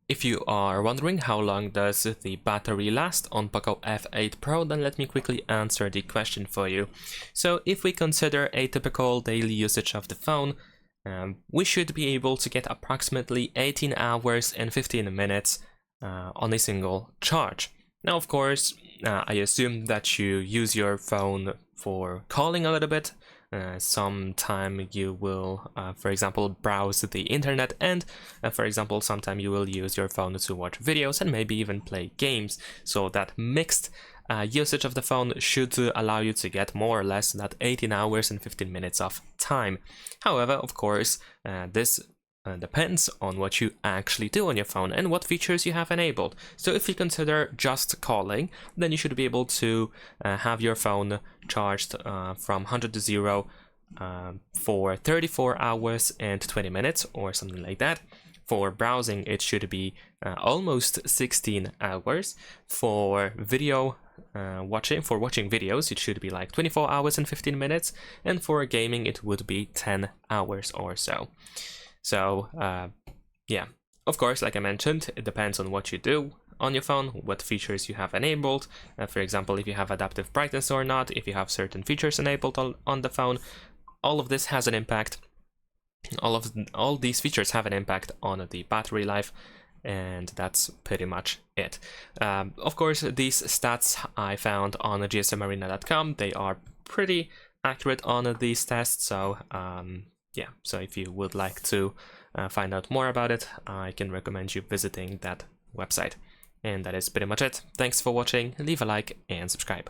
If you are wondering how long does the battery last on POCO F8 Pro, then let me quickly answer the question for you. So if we consider a typical daily usage of the phone, we should be able to get approximately 18 hours and 15 minutes on a single charge. Now, of course, I assume that you use your phone for calling a little bit. Sometime you will, for example, browse the internet, and for example, sometime you will use your phone to watch videos and maybe even play games. So that mixed usage of the phone should allow you to get more or less that 18 hours and 15 minutes of time. However, of course, this depends on what you actually do on your phone and what features you have enabled. So if you consider just calling, then you should be able to have your phone charged from 100 to 0 for 34 hours and 20 minutes or something like that. For browsing, it should be almost 16 hours. For video watching videos, it should be like 24 hours and 15 minutes. And for gaming, it would be 10 hours or so. So yeah, of course, like I mentioned, it depends on what you do on your phone, what features you have enabled. For example, if you have adaptive brightness or not, if you have certain features enabled on the phone, all of this has an impact. All these features have an impact on the battery life, and that's pretty much it. Of course, these stats I found on gsmarina.com. They are pretty accurate on these tests, so yeah, so if you would like to find out more about it, I can recommend you visiting that website. And that is pretty much it. Thanks for watching, leave a like and subscribe.